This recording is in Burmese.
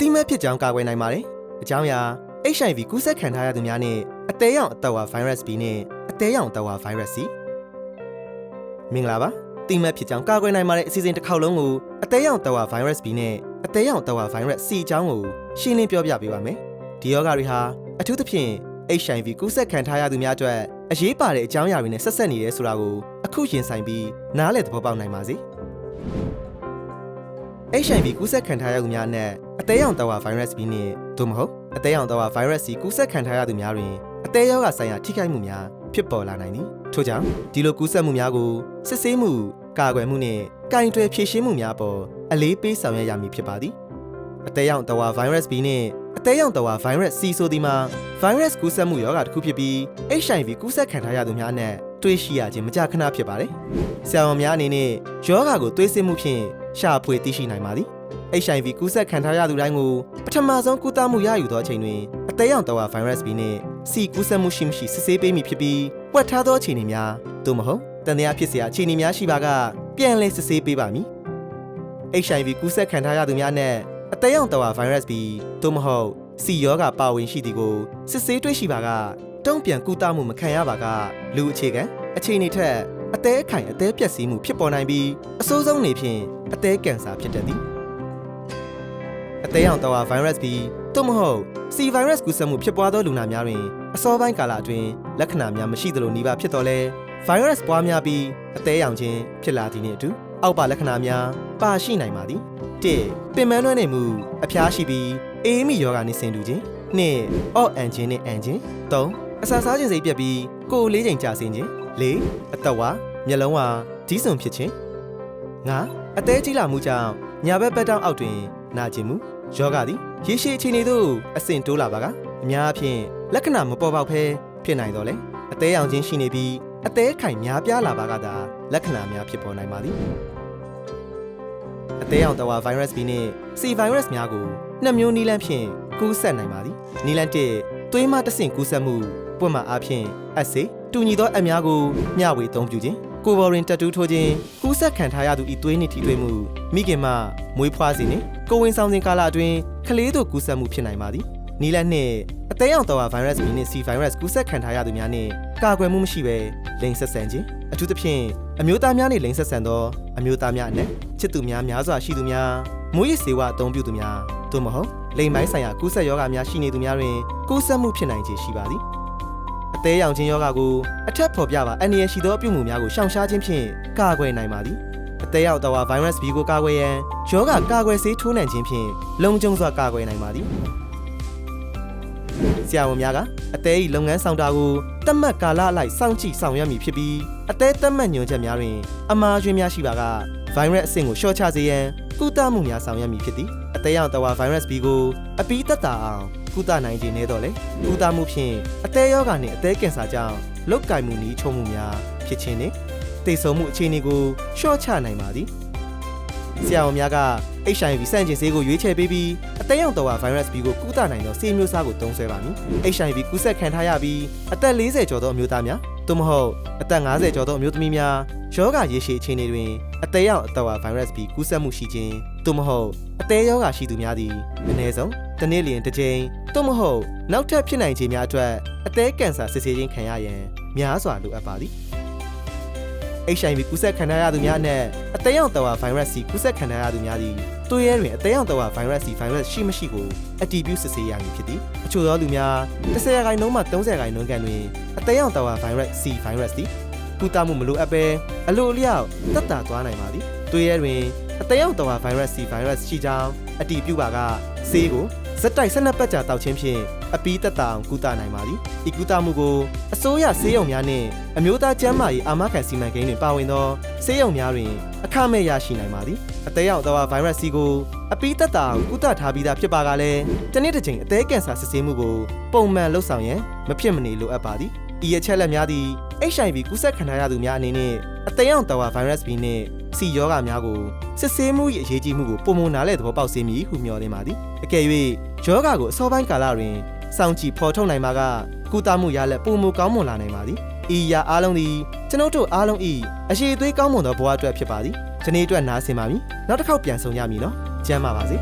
တိမတ်ဖြစ်ကြောင်းကာကွယ်နိုင်ပါတယ်အကြောင်းအရာ HIV ကူးစက်ခံထားရသူများနဲ့အသေးရောင်အသက်ဝါ virus B နဲ့အသေးရောင်အသက်ဝါ virus C မင်္ဂလာပါတိမတ်ဖြစ်ကြောင်းကာကွယ်နိုင်ပါတယ်အစီအစဉ်တစ်ခေါက်လုံးကိုအသေးရောင်အသက်ဝါ virus B နဲ့အသေးရောင်အသက်ဝါ virus C အကြောင်းကိုရှင်းလင်းပြောပြပေးပါမယ်ဒီယောဂတွေဟာအထူးသဖြင့် HIV ကူးစက်ခံထားရသူများအတွက်အရေးပါတဲ့အကြောင်းအရာတွေနဲ့ဆက်ဆက်နေတယ်ဆိုတာကိုအခုရင်ဆိုင်ပြီးနားလည်သဘောပေါက်နိုင်ပါစေ HIV ကူးစက်ခံထားရသူများနဲ့အသေးရောင်သက်ဝါ virus B နဲ့သို့မဟုတ်အသေးရောင်သက်ဝါ virus C ကူးစက်ခံထားရသူများတွင်အသေးရောဂါဆိုင်ရာထိခိုက်မှုများဖြစ်ပေါ်လာနိုင်သည်ထို့ကြောင့်ဒီလိုကူးစက်မှုများကိုစစ်ဆေးမှုကာကွယ်မှုနဲ့ကင်တွယ်ဖြေရှင်းမှုများပေါ်အလေးပေးဆောင်ရွက်ရမည်ဖြစ်ပါသည်အသေးရောင်သက်ဝါ virus B နဲ့အသေးရောင်သက်ဝါ virus C ဆိုသည်မှာ virus ကူးစက်မှုရောဂါတစ်ခုဖြစ်ပြီး HIV ကူးစက်ခံထားရသူများနဲ့တွေ့ရှိရခြင်းမကြာခဏဖြစ်ပါတယ်ဆရာဝန်များအနေနဲ့ရောဂါကိုတွေးဆမှုဖြင့်ရှာဖွေသိရှိနိုင်ပါသည် HIV ကူးစက်ခံထားရသူတိုင်းကိုပထမဆုံးကုသမှုရယူသောအချိန်တွင်အသေးရောင်သက်ဝါ virus B နဲ့ C ကူးစက်မှုရှိမရှိစစ်ဆေးပေးမည်ဖြစ်ပြီးပွက်ထားသောအခြေအနေများသို့မဟုတ်တန်တရားဖြစ်เสียအခြေအနေများရှိပါကပြန်လည်စစ်ဆေးပေးပါမည် HIV ကူးစက်ခံထားရသူများနဲ့အသေးရောင်သက်ဝါ virus B သို့မဟုတ် C ရောဂါပါဝင်ရှိသည်ကိုစစ်ဆေးတွေ့ရှိပါကတုံ့ပြန်ကုသမှုမခံရပါကလူအခြေခံအခြေအနေထက်အသေးအခိုင်အသေးပျက်စီးမှုဖြစ်ပေါ်နိုင်ပြီးအဆိုးဆုံးနေဖြင့်အသေးကင်ဆာဖြစ်တတ်သည်အသေးရောင်သက်ဝါ virus B သို့မဟုတ် C virus ကူးစက်မှုဖြစ်ပွားသောလူနာများတွင်အစောပိုင်းကာလအတွင်းလက္ခဏာများမရှိသလိုနီးပါးဖြစ်တော်လဲ virus ပွားများပြီးအသေးရောင်ခြင်းဖြစ်လာသည်နှင့်အတူအောက်ပါလက္ခဏာများပါရှိနိုင်ပါသည်1ပင်ပန်းလွှဲနေမှုအဖျားရှိပြီးအေးမိယောဂါနှင့်ဆင်တူခြင်း2အော့အန်ခြင်းနှင့်အန်ခြင်း3အစာစားခြင်းစိတ်ပြတ်ပြီးကိုယ်လေးချိန်ကြာဆင်းခြင်း4အသက်ဝါမျက်လုံးဝါဒီးဆုံဖြစ်ခြင်း5အသေးကြီးလာမှုကြောင့်ညာဘက်ပတ်တောင်းအောက်တွင်နာကျင်မှုယောဂါသည်ရေရှည်အခြေအနေသို့အဆင့်တိုးလာပါကအများအဖြစ်လက္ခဏာမပေါ်ပေါက်ဘဲဖြစ်နိုင်တော့လေအသေးရောင်ခြင်းရှိနေပြီးအသေးခိုင်များပြားလာပါကသာလက္ခဏာများဖြစ်ပေါ်နိုင်ပါသည်အသေးရောင်သက်ဝါ virus B နဲ့ C virus များကိုနှစ်မျိုးနီးလန်းဖြင့်ကူးစက်နိုင်ပါသည်နီးလန်း1သွေးမတဆင့်ကူးစက်မှုပွက်မှအားဖြင့်အဆေတူညီသောအများကိုမျှဝေအသုံးပြုခြင်းကိုဘော်ရင်တတူးထိုးခြင်းကူးစက်ခံထားရသူဤသွေးနှင့်ထိတွေ့မှုမိခင်မှမွေးဖွားစေနှင့်ကိုဝင်ဆောင်စဉ်ကာလအတွင်းကလေးတို့ကူးစက်မှုဖြစ်နိုင်ပါသည်နီးလန်း2အသေးရောင်သက်ဝါ virus B နဲ့ C virus ကူးစက်ခံထားရသူများနှင့်ကာကွယ်မှုမရှိဘဲလိင်ဆက်ဆံခြင်းအထူးသဖြင့်အမျိုးသားများနှင့်လိင်ဆက်ဆံသောအမျိုးသားများအနက်ချစ်သူများများစွာရှိသူများမွေးရည်စေဝအသုံးပြုသူများသို့မဟုတ်လိင်ပိုင်းဆိုင်ရာကူးစက်ရောဂါများရှိနေသူများတွင်ကူးစက်မှုဖြစ်နိုင်ခြေရှိပါသည်အသေးရောင်ခြင်းရောဂါကိုအထက်ဖော်ပြပါအန္တရာယ်ရှိသောအပြုအမူများကိုရှောင်ရှားခြင်းဖြင့်ကာကွယ်နိုင်ပါသည်အသေးရောင်သက်ဝါ virus B ကိုကာကွယ်ရန်ရောဂါကာကွယ်ဆေးထိုးနှံခြင်းဖြင့်လုံခြုံစွာကာကွယ်နိုင်ပါသည်ဆရာဝန်များကအသေး၏လုပ်ငန်းဆောင်တာကိုသတ်မှတ်ကာလအလိုက်စောင့်ကြည့်ဆောင်ရွက်မည်ဖြစ်ပြီးအသေးသတ်မှတ်ညွှန်ချက်များတွင်အမှားယွင်းများရှိပါက virus အဆင့်ကိုလျှော့ချစေရန်ကုသမှုများဆောင်ရွက်မည်ဖြစ်သည်အသေးရောင်သက်ဝါ virus B ကိုအပီးသက်သာအောင်ကုသနိုင်ခြင်းနဲ့တော့လေကုသမှုဖြင့်အသေးရောဂါနှင့်အသေးကင်ဆာကြောင့်လုတ်ကင်မှုနည်းချုံမှုများဖြစ်ခြင်းနှင့်သေဆုံးမှုအခြေအနေကိုလျှော့ချနိုင်ပါသည်ဆရာဝန်များက HIV ဆန့်ကျင်ဆေးကိုရွေးချယ်ပေးပြီးအသေးရောင်သက်ဝါ virus B ကိုကုသနိုင်သောဆေးမျိုးစားကိုသုံးစွဲပါမည် HIV ကူးစက်ခံထားရပြီးအသက်40ကျော်သောအမျိုးသားများသို့မဟုတ်အသက်50ကျော်သောအမျိုးသမီးများရောဂါရေရှည်အခြေအနေတွင်အသေးရောင်သက်ဝါ virus B ကူးစက်မှုရှိခြင်းသို့မဟုတ်အသေးရောဂါရှိသူများသည်အနည်းဆုံးတစ်နေ့လျင်တစ်ကြိမ်သို့မဟုတ်နောက်ထပ်ဖြစ်နိုင်ခြေများအတွက်အသေးကင်ဆာစစ်ဆေးခြင်းခံရရန်များစွာလိုအပ်ပါသည် HIV ကူးစက်ခံထားရသူများနဲ့အသေးရောင်သက်ဝါ virus C ကူးစက်ခံထားရသူများသည်သွေးရဲတွင်အသေးရောင်သက်ဝါ virus C virus ရှိမရှိကိုအတည်ပြုစစ်ဆေးရမည်ဖြစ်သည်အချို့သောလူများ10%မှ30%ခန့်တွင်အသေးရောင်သက်ဝါ virus C virus သည်ကုသမှုမလိုအပ်ဘဲအလိုအလျောက်သက်သာသွားနိုင်ပါသည်သွေးရဲတွင်အသေးရောင်သက်ဝါ virus C virus ရှိကြောင်းအတည်ပြုပါကဆေးကိုဇက်တိုက်12ပတ်ကြာတောက်ခြင်းဖြင့်အပီးသက်သာအောင်ကုသနိုင်ပါသည်ဤကုသမှုကိုအစိုးရဆေးရုံများနှင့်အမျိုးသားကျန်းမာရေးအာမခံစီမံကိန်းတွင်ပါဝင်သောဆေးရုံများတွင်အခမဲ့ရရှိနိုင်ပါသည်အသေးရောင်သက်ဝါ virus C ကိုအပီးသက်သာအောင်ကုသထားပြီးသားဖြစ်ပါကလည်းတစ်နေ့တစ်ချိန်အသေးကင်ဆာစစ်ဆေးမှုကိုပုံမှန်လုပ်ဆောင်ရန်မဖြစ်မနေလိုအပ်ပါသည်ဤအချက်လက်များသည် HIV ကူးစက်ခံထားရသူများအနေနဲ့အသေးရောင်သက်ဝါ virus B နှင့် C ရောဂါများကိုစစ်ဆေးမှု၏အရေးကြီးမှုကိုပုံမနားလည်သဘောပေါက်စေမည်ဟုမျှော်လင့်ပါသည်အကယ်၍ရောဂါကိုအစောပိုင်းကာလတွင်စောင့်ကြည့်ဖော်ထုတ်နိုင်မှာကကုသမှုရလက်ပုံမကောင်းမွန်လာနိုင်ပါသည်ဤရာအားလုံးသည်ကျွန်ုပ်တို့အားလုံး၏အရှိအသွေးကောင်းမွန်သောဘဝအတွက်ဖြစ်ပါသည်ဒီနေ့အတွက်နားဆင်ပါမည်နောက်တစ်ခေါက်ပြန်ဆုံကြမည်နော်ကျမ်းပါပါစေ